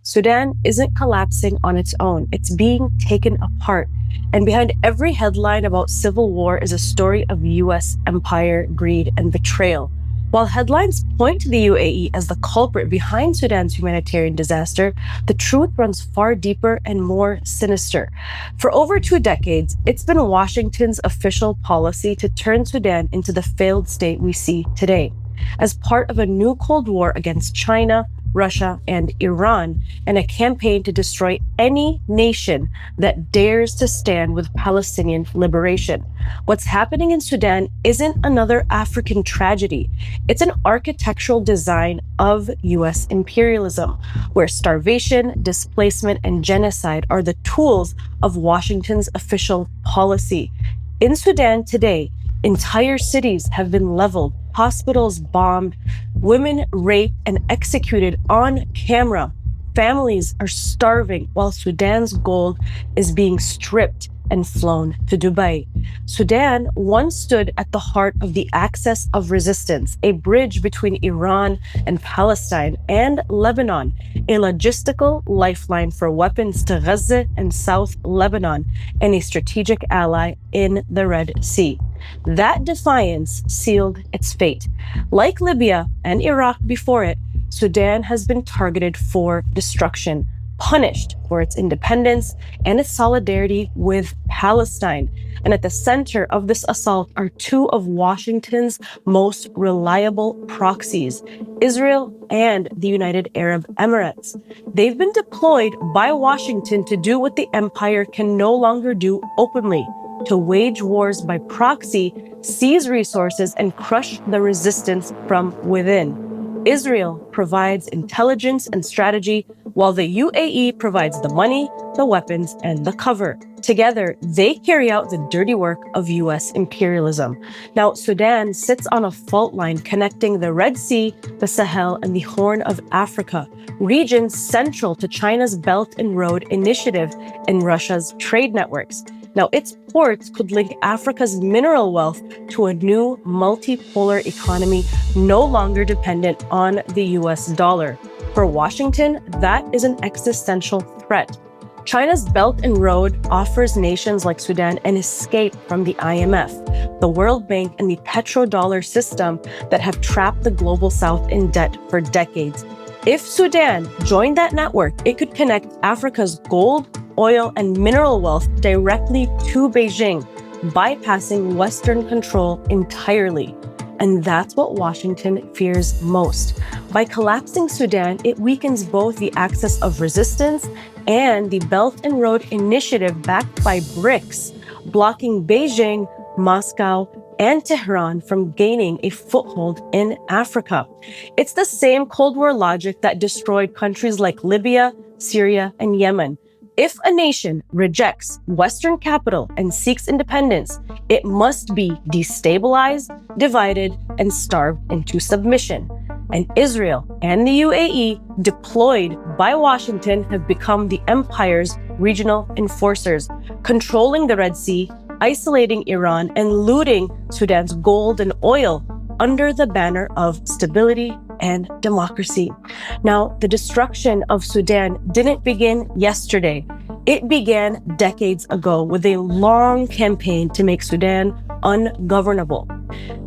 Sudan isn't collapsing on its own. It's being taken apart. And behind every headline about civil war is a story of U.S. empire, greed, and betrayal. While headlines point to the UAE as the culprit behind Sudan's humanitarian disaster, the truth runs far deeper and more sinister. For over 2 decades, it's been Washington's official policy to turn Sudan into the failed state we see today. As part of a new Cold War against China, Russia, and Iran, and a campaign to destroy any nation that dares to stand with Palestinian liberation. What's happening in Sudan isn't another African tragedy. It's an architectural design of U.S. imperialism, where starvation, displacement, and genocide are the tools of Washington's official policy. In Sudan today, entire cities have been leveled, hospitals bombed, women raped and executed on camera. Families are starving while Sudan's gold is being stripped and flown to Dubai. Sudan once stood at the heart of the axis of resistance, a bridge between Iran and Palestine and Lebanon, a logistical lifeline for weapons to Gaza and South Lebanon, and a strategic ally in the Red Sea. That defiance sealed its fate. Like Libya and Iraq before it, Sudan has been targeted for destruction, punished for its independence and its solidarity with Palestine. And at the center of this assault are 2 of Washington's most reliable proxies, Israel and the United Arab Emirates. They've been deployed by Washington to do what the empire can no longer do openly, to wage wars by proxy, seize resources, and crush the resistance from within. Israel provides intelligence and strategy, while the UAE provides the money, the weapons, and the cover. Together, they carry out the dirty work of U.S. imperialism. Now, Sudan sits on a fault line connecting the Red Sea, the Sahel, and the Horn of Africa, regions central to China's Belt and Road Initiative and Russia's trade networks. Now, its ports could link Africa's mineral wealth to a new multipolar economy no longer dependent on the US dollar. For Washington, that is an existential threat. China's Belt and Road offers nations like Sudan an escape from the IMF, the World Bank, and the petrodollar system that have trapped the global South in debt for decades. If Sudan joined that network, it could connect Africa's gold, oil, and mineral wealth directly to Beijing, bypassing Western control entirely. And that's what Washington fears most. By collapsing Sudan, it weakens both the axis of resistance and the Belt and Road Initiative backed by BRICS, blocking Beijing, Moscow, and Tehran from gaining a foothold in Africa. It's the same Cold War logic that destroyed countries like Libya, Syria, and Yemen. If a nation rejects Western capital and seeks independence, it must be destabilized, divided, and starved into submission. And Israel and the UAE, deployed by Washington, have become the empire's regional enforcers, controlling the Red Sea, isolating Iran, and looting Sudan's gold and oil under the banner of stability and democracy. Now, the destruction of Sudan didn't begin yesterday. It began decades ago with a long campaign to make Sudan ungovernable.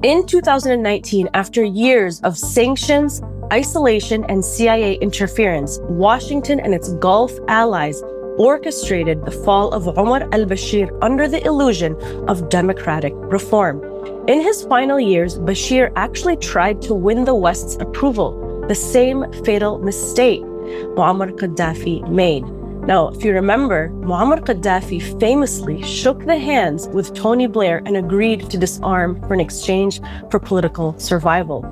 In 2019, after years of sanctions, isolation, and CIA interference, Washington and its Gulf allies orchestrated the fall of Omar al-Bashir under the illusion of democratic reform. In his final years, Bashir actually tried to win the West's approval, the same fatal mistake Muammar Gaddafi made. Now, if you remember, Muammar Gaddafi famously shook the hands with Tony Blair and agreed to disarm for an exchange for political survival.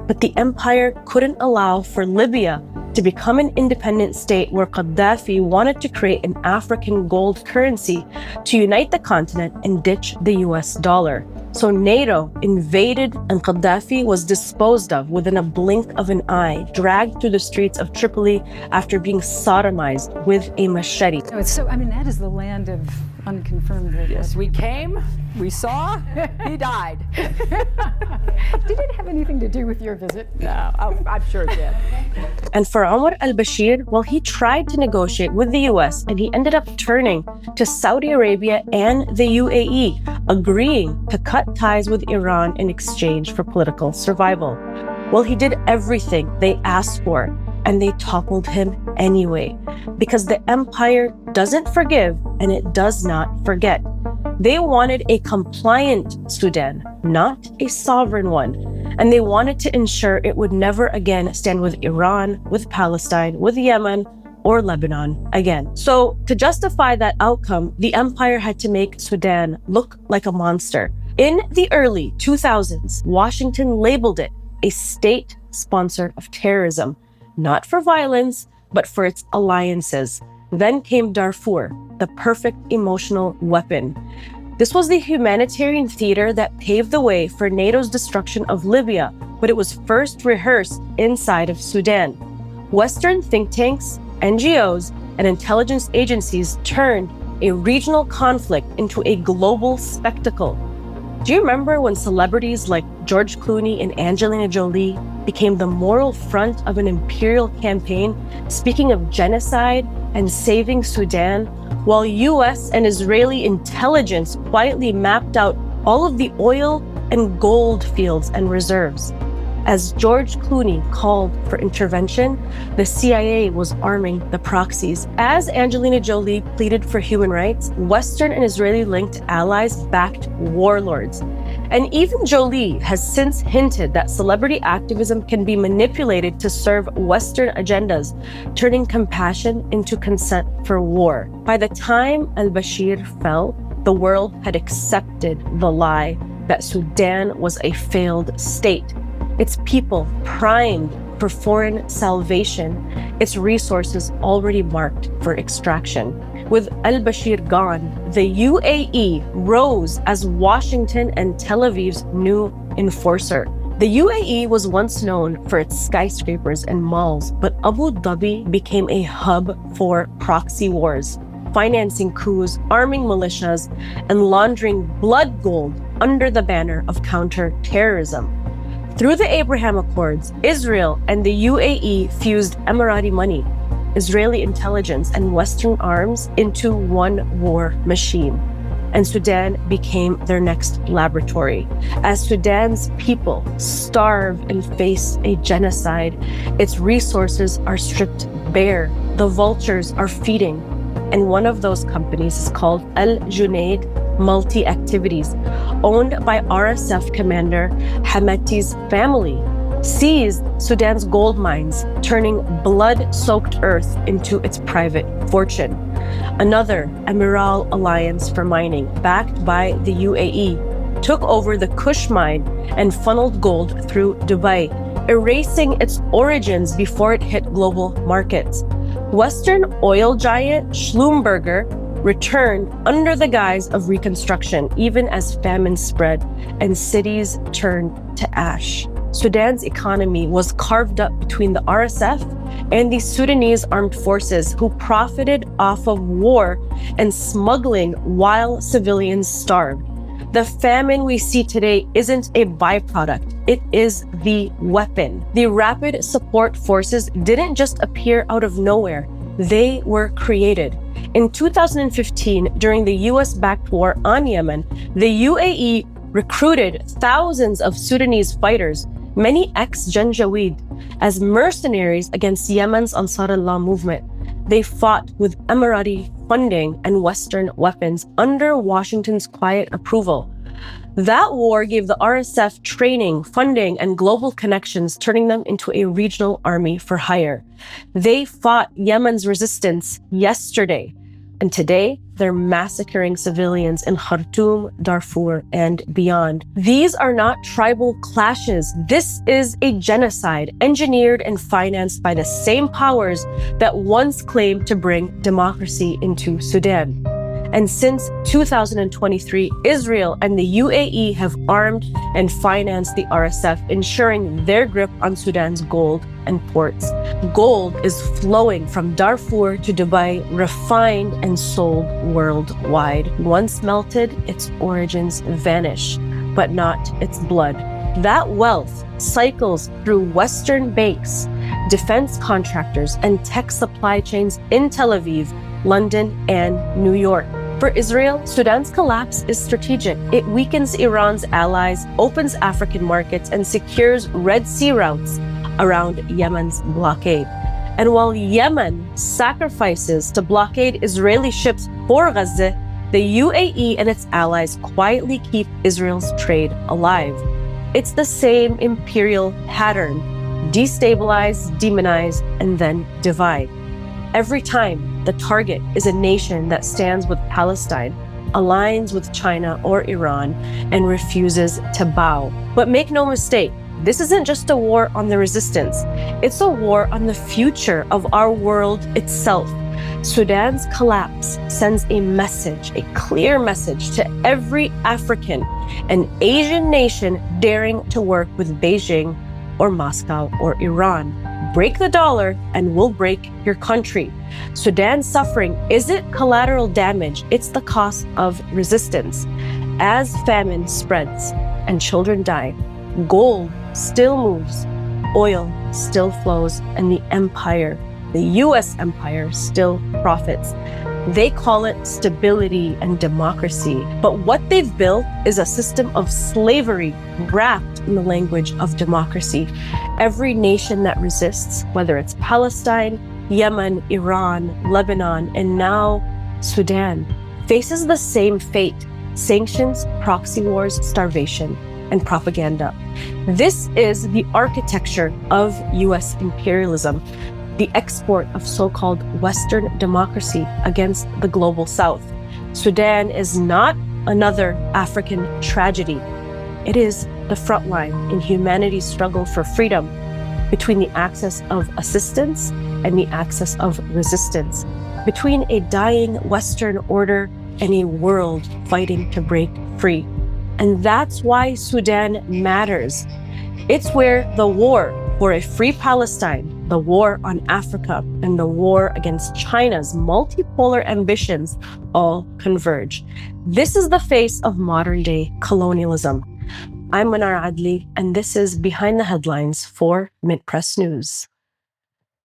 But the empire couldn't allow for Libya to become an independent state where Gaddafi wanted to create an African gold currency to unite the continent and ditch the US dollar. So NATO invaded and Gaddafi was disposed of within a blink of an eye, dragged through the streets of Tripoli after being sodomized with a machete. That is the land of unconfirmed. Yes, we came, we saw, he died. Did it have anything to do with your visit? No, I'm sure it did. And for Omar al-Bashir, well, he tried to negotiate with the US and he ended up turning to Saudi Arabia and the UAE, agreeing to cut ties with Iran in exchange for political survival. Well, he did everything they asked for, and they toppled him anyway, because the empire doesn't forgive and it does not forget. They wanted a compliant Sudan, not a sovereign one. And they wanted to ensure it would never again stand with Iran, with Palestine, with Yemen, or Lebanon again. So to justify that outcome, the empire had to make Sudan look like a monster. In the early 2000s, Washington labeled it a state sponsor of terrorism, not for violence, but for its alliances. Then came Darfur, the perfect emotional weapon. This was the humanitarian theater that paved the way for NATO's destruction of Libya, but it was first rehearsed inside of Sudan. Western think tanks, NGOs, and intelligence agencies turned a regional conflict into a global spectacle. Do you remember when celebrities like George Clooney and Angelina Jolie became the moral front of an imperial campaign, speaking of genocide and saving Sudan, while US and Israeli intelligence quietly mapped out all of the oil and gold fields and reserves? As George Clooney called for intervention, the CIA was arming the proxies. As Angelina Jolie pleaded for human rights, Western and Israeli-linked allies backed warlords. And even Jolie has since hinted that celebrity activism can be manipulated to serve Western agendas, turning compassion into consent for war. By the time al-Bashir fell, the world had accepted the lie that Sudan was a failed state. Its people primed for foreign salvation, its resources already marked for extraction. With al-Bashir gone, the UAE rose as Washington and Tel Aviv's new enforcer. The UAE was once known for its skyscrapers and malls, but Abu Dhabi became a hub for proxy wars, financing coups, arming militias, and laundering blood gold under the banner of counter-terrorism. Through the Abraham Accords, Israel and the UAE fused Emirati money, Israeli intelligence, and Western arms into one war machine. And Sudan became their next laboratory. As Sudan's people starve and face a genocide, its resources are stripped bare. The vultures are feeding. And one of those companies is called Al Junaid Multi-Activities, owned by RSF commander Hamati's family, seized Sudan's gold mines, turning blood-soaked earth into its private fortune. Another Amiral Alliance for Mining, backed by the UAE, took over the Kush mine and funneled gold through Dubai, erasing its origins before it hit global markets. Western oil giant Schlumberger returned under the guise of reconstruction, even as famine spread and cities turned to ash. Sudan's economy was carved up between the RSF and the Sudanese armed forces, who profited off of war and smuggling while civilians starved. The famine we see today isn't a byproduct, it is the weapon. The rapid support forces didn't just appear out of nowhere, they were created. In 2015, during the US-backed war on Yemen, the UAE recruited thousands of Sudanese fighters, many ex-Janjaweed, as mercenaries against Yemen's Ansar Allah movement. They fought with Emirati funding and Western weapons under Washington's quiet approval. That war gave the RSF training, funding, and global connections, turning them into a regional army for hire. They fought Yemen's resistance yesterday, and today they're massacring civilians in Khartoum, Darfur, and beyond. These are not tribal clashes. This is a genocide engineered and financed by the same powers that once claimed to bring democracy into Sudan. And since 2023, Israel and the UAE have armed and financed the RSF, ensuring their grip on Sudan's gold and ports. Gold is flowing from Darfur to Dubai, refined and sold worldwide. Once melted, its origins vanish, but not its blood. That wealth cycles through Western banks, defense contractors, and tech supply chains in Tel Aviv, London, and New York. For Israel, Sudan's collapse is strategic. It weakens Iran's allies, opens African markets, and secures Red Sea routes around Yemen's blockade. And while Yemen sacrifices to blockade Israeli ships for Gaza, the UAE and its allies quietly keep Israel's trade alive. It's the same imperial pattern: destabilize, demonize, and then divide. Every time the target is a nation that stands with Palestine, aligns with China or Iran, and refuses to bow. But make no mistake, this isn't just a war on the resistance. It's a war on the future of our world itself. Sudan's collapse sends a message, a clear message to every African and Asian nation daring to work with Beijing or Moscow or Iran. Break the dollar and we'll break your country. Sudan's suffering isn't collateral damage, it's the cost of resistance. As famine spreads and children die, gold still moves, oil still flows, and the empire, the US empire, still profits. They call it stability and democracy, but what they've built is a system of slavery wrapped in the language of democracy. Every nation that resists, whether it's Palestine, Yemen, Iran, Lebanon, and now Sudan, faces the same fate: sanctions, proxy wars, starvation, and propaganda. This is the architecture of US imperialism, the export of so-called Western democracy against the global South. Sudan is not another African tragedy. It is the front line in humanity's struggle for freedom, between the axis of assistance and the axis of resistance, between a dying Western order and a world fighting to break free. And that's why Sudan matters. It's where the war for a free Palestine, the war on Africa, and the war against China's multipolar ambitions all converge. This is the face of modern-day colonialism. I'm Mnar Adley, and this is Behind the Headlines for Mid Press News.